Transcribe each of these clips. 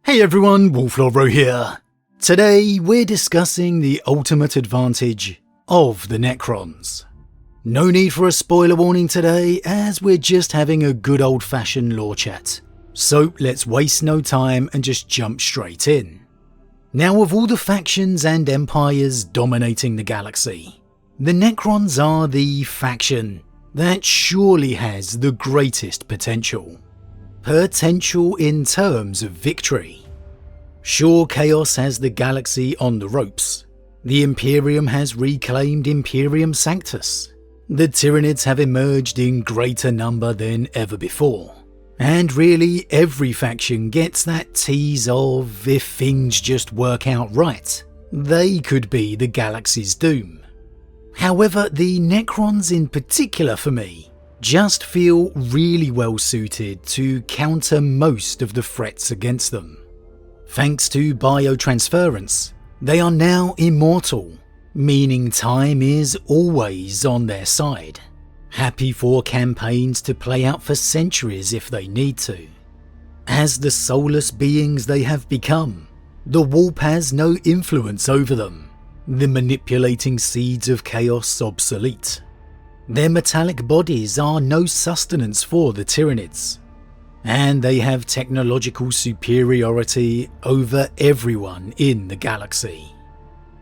Hey everyone, Wolf Lord Rho here. Today we're discussing the ultimate advantage of the Necrons. No need for a spoiler warning today, as we're just having a good old-fashioned lore chat. So let's waste no time and just jump straight in. Now, of all the factions and empires dominating the galaxy, the Necrons are the faction that surely has the greatest potential. Potential in terms of victory. Sure, Chaos has the galaxy on the ropes. The Imperium has reclaimed Imperium Sanctus. The Tyranids have emerged in greater number than ever before. And really, every faction gets that tease of, if things just work out right, they could be the galaxy's doom. However, the Necrons in particular for me just feel really well suited to counter most of the threats against them. Thanks to biotransference, they are now immortal, meaning time is always on their side, happy for campaigns to play out for centuries if they need to. As the soulless beings they have become, the warp has no influence over them, the manipulating seeds of chaos obsolete. Their metallic bodies are no sustenance for the Tyranids, and they have technological superiority over everyone in the galaxy.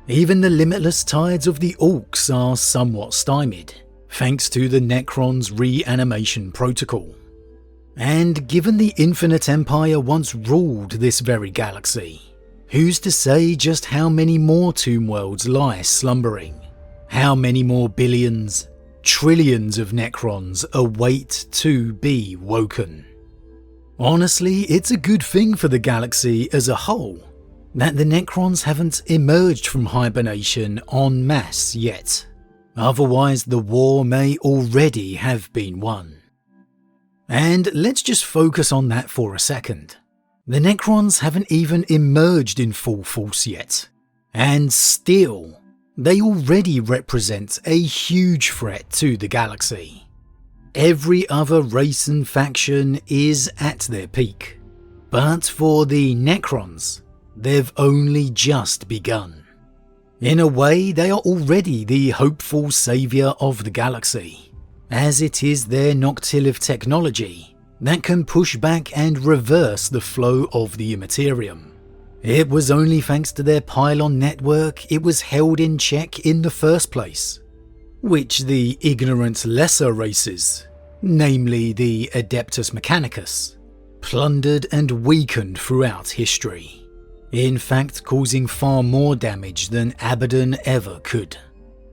Even the limitless tides of the Orcs are somewhat stymied, thanks to the Necrons' reanimation protocol. And given the Infinite Empire once ruled this very galaxy, who's to say just how many more tomb worlds lie slumbering? How many more billions, trillions of Necrons await to be woken? Honestly, it's a good thing for the galaxy as a whole that the Necrons haven't emerged from hibernation en masse yet. Otherwise, the war may already have been won. And let's just focus on that for a second. The Necrons haven't even emerged in full force yet, and still, they already represent a huge threat to the galaxy. Every other race and faction is at their peak, but for the Necrons, they've only just begun. In a way, they are already the hopeful saviour of the galaxy, as it is their noctillive technology that can push back and reverse the flow of the Immaterium. It was only thanks to their pylon network it was held in check in the first place, which the ignorant lesser races, namely the Adeptus Mechanicus, plundered and weakened throughout history, in fact causing far more damage than Abaddon ever could.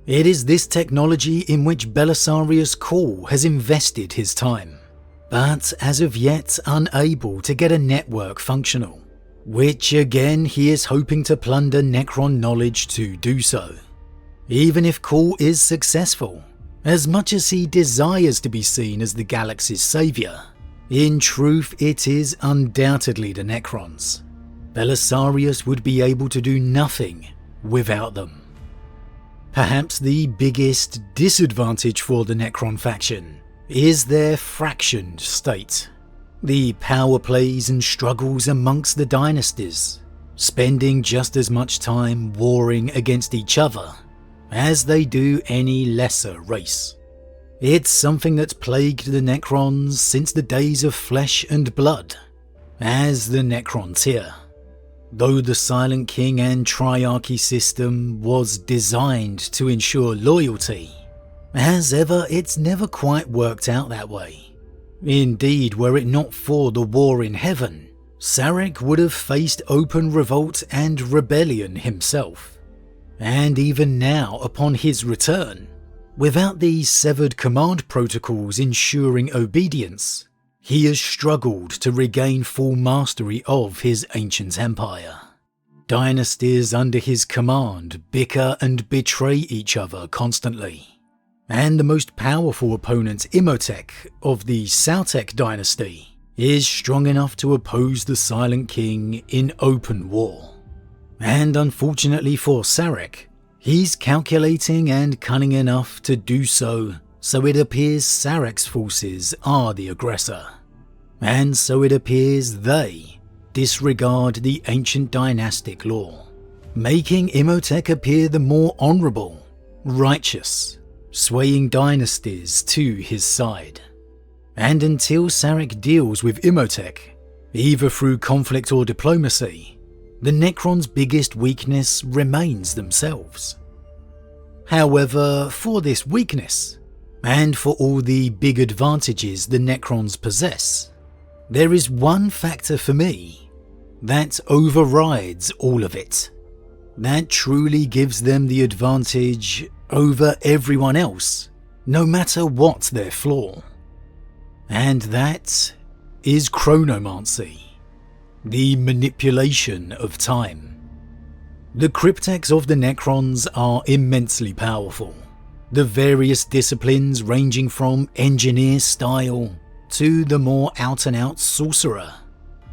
It is this technology in which Belisarius Cawl has invested his time, but as of yet unable to get a network functional, which again he is hoping to plunder Necron knowledge to do so. Even if Cawl is successful, as much as he desires to be seen as the galaxy's saviour, in truth it is undoubtedly the Necrons. Belisarius would be able to do nothing without them. Perhaps the biggest disadvantage for the Necron faction is their fractioned state. The power plays and struggles amongst the dynasties, spending just as much time warring against each other as they do any lesser race. It's something that's plagued the Necrons since the days of Flesh and Blood, as the Necron'S. Though the Silent King and Triarchy system was designed to ensure loyalty, as ever it's never quite worked out that way. Indeed, were it not for the war in heaven, Sarek would have faced open revolt and rebellion himself. And even now, upon his return, without the severed command protocols ensuring obedience, he has struggled to regain full mastery of his ancient empire. Dynasties under his command bicker and betray each other constantly, and the most powerful opponent, Imhotep of the Sautek dynasty, is strong enough to oppose the Silent King in open war. And unfortunately for Sarek, he's calculating and cunning enough to do so it appears Sarek's forces are the aggressor. And so it appears they disregard the ancient dynastic law, making Imhotep appear the more honourable, righteous, swaying dynasties to his side. And until Sarek deals with Imhotep, either through conflict or diplomacy, the Necrons' biggest weakness remains themselves. However, for this weakness, and for all the big advantages the Necrons possess, there is one factor for me that overrides all of it, that truly gives them the advantage over everyone else, no matter what their flaw. And that is Chronomancer, the manipulation of time. The Crypteks of the Necrons are immensely powerful, the various disciplines ranging from engineer style to the more out-and-out sorcerer.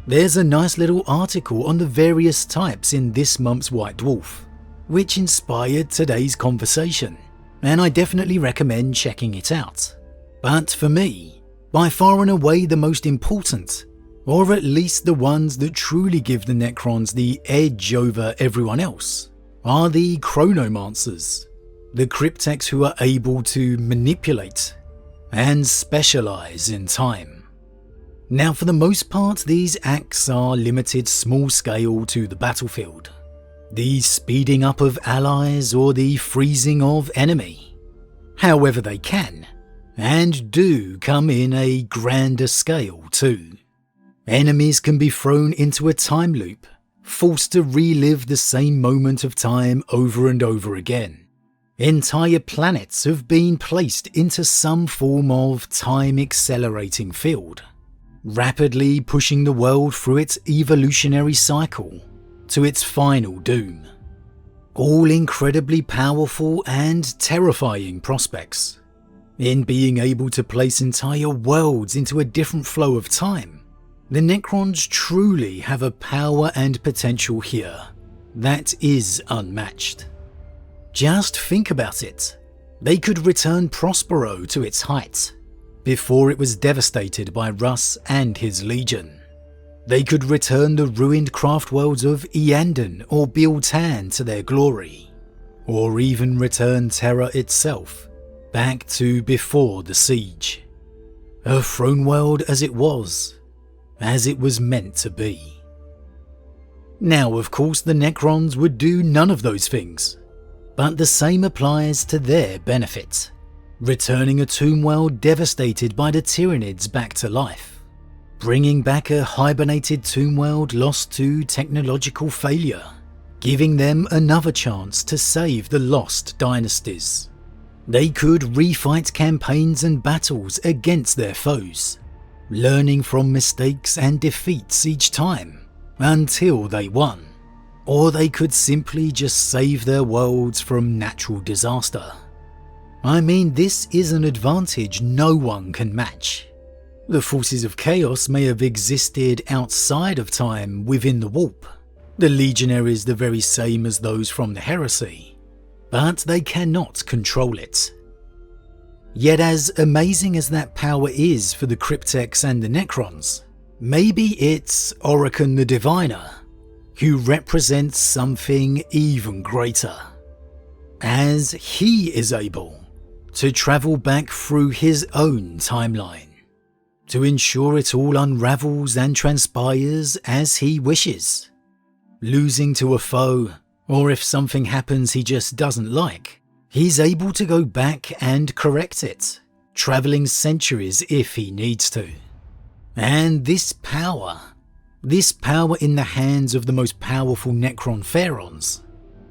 There's a nice little article on the various types in this month's White Dwarf, which inspired today's conversation, and I definitely recommend checking it out. But for me, by far and away the most important, or at least the ones that truly give the Necrons the edge over everyone else, are the Chronomancers, the Crypteks who are able to manipulate and specialise in time. Now, for the most part, these acts are limited small scale to the battlefield, the speeding up of allies or the freezing of enemy. However, they can, and do come in a grander scale too. Enemies can be thrown into a time loop, forced to relive the same moment of time over and over again. Entire planets have been placed into some form of time-accelerating field, rapidly pushing the world through its evolutionary cycle to its final doom. All incredibly powerful and terrifying prospects. In being able to place entire worlds into a different flow of time, the Necrons truly have a power and potential here that is unmatched. Just think about it. They could return Prospero to its height before it was devastated by Russ and his legion. They could return the ruined craft worlds of Eandon or Biltan to their glory, or even return Terra itself back to before the siege. A throne world as it was meant to be. Now, of course, the Necrons would do none of those things, but the same applies to their benefit, returning a tomb world devastated by the Tyranids back to life, bringing back a hibernated tomb world lost to technological failure, giving them another chance to save the lost dynasties. They could refight campaigns and battles against their foes, learning from mistakes and defeats each time until they won. Or they could simply just save their worlds from natural disaster. I mean, this is an advantage no one can match. The forces of chaos may have existed outside of time within the warp, the legionaries the very same as those from the heresy, but they cannot control it. Yet as amazing as that power is for the Crypteks and the Necrons, maybe it's Oricon the Diviner who represents something even greater, as he is able to travel back through his own timeline, to ensure it all unravels and transpires as he wishes. Losing to a foe, or if something happens he just doesn't like, he's able to go back and correct it, travelling centuries if he needs to. And this power in the hands of the most powerful Necron Pharaons,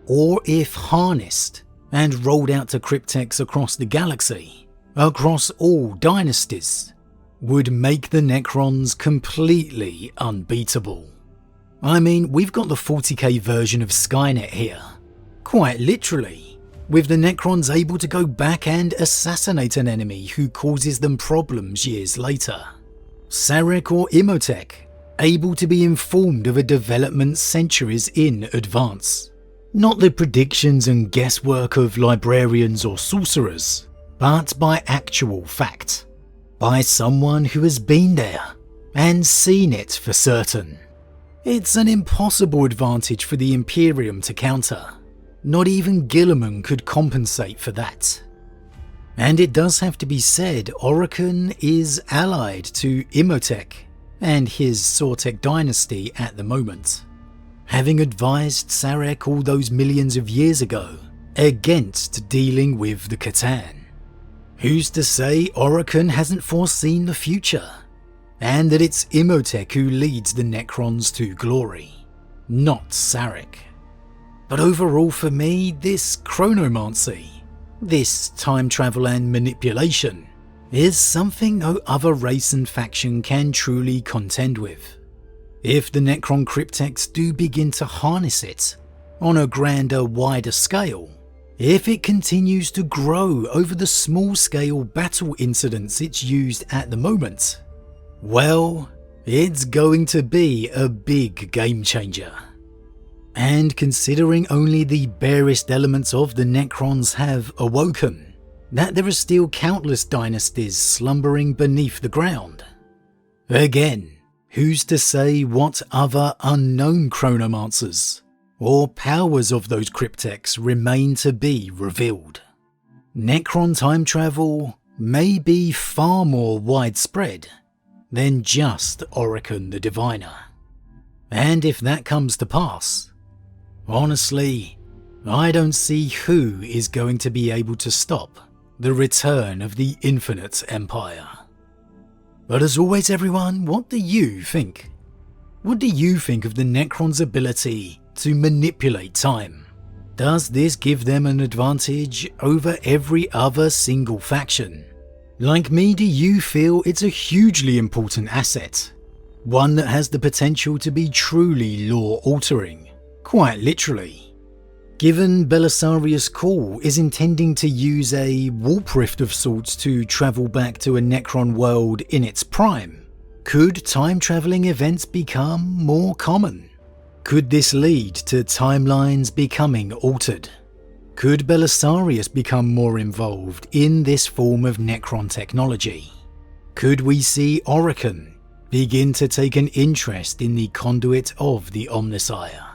or if harnessed and rolled out to Crypteks across the galaxy, across all dynasties, would make the Necrons completely unbeatable. I mean, we've got the 40k version of Skynet here, quite literally, with the Necrons able to go back and assassinate an enemy who causes them problems years later. Sarek or Imhotep, able to be informed of a development centuries in advance. Not the predictions and guesswork of librarians or sorcerers, but by actual fact, by someone who has been there and seen it for certain. It's an impossible advantage for the Imperium to counter. Not even Guilliman could compensate for that. And it does have to be said, Orokin is allied to Imhotep and his Sortek dynasty at the moment, having advised Sarek all those millions of years ago against dealing with the Catan. Who's to say Orokin hasn't foreseen the future, and that it's Imhotep who leads the Necrons to glory, not Sarek. But overall for me, this Chronomancer, this time travel and manipulation, is something no other race and faction can truly contend with. If the Necron Crypteks do begin to harness it on a grander, wider scale, if it continues to grow over the small-scale battle incidents it's used at the moment, well, it's going to be a big game changer. And considering only the barest elements of the Necrons have awoken, that there are still countless dynasties slumbering beneath the ground. Again, who's to say what other unknown Chronomancers or powers of those Crypteks remain to be revealed? Necron time travel may be far more widespread than just Orokin the Diviner. And if that comes to pass, honestly, I don't see who is going to be able to stop the return of the Infinite Empire. But as always everyone, what do you think? What do you think of the Necrons' ability to manipulate time? Does this give them an advantage over every other single faction? Like me, do you feel it's a hugely important asset? One that has the potential to be truly lore-altering, quite literally. Given Belisarius Cawl is intending to use a warp rift of sorts to travel back to a Necron world in its prime, could time-travelling events become more common? Could this lead to timelines becoming altered? Could Belisarius become more involved in this form of Necron technology? Could we see Orokin begin to take an interest in the conduit of the Omnissiah?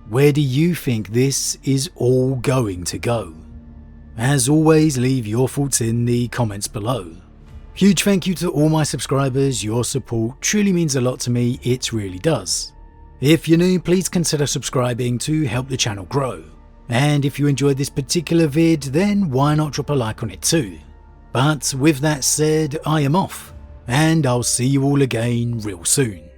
Where do you think this is all going to go? As always, leave your thoughts in the comments below. Huge thank you to all my subscribers, your support truly means a lot to me, it really does. If you're new, please consider subscribing to help the channel grow. And if you enjoyed this particular vid, then why not drop a like on it too. But with that said, I am off, and I'll see you all again real soon.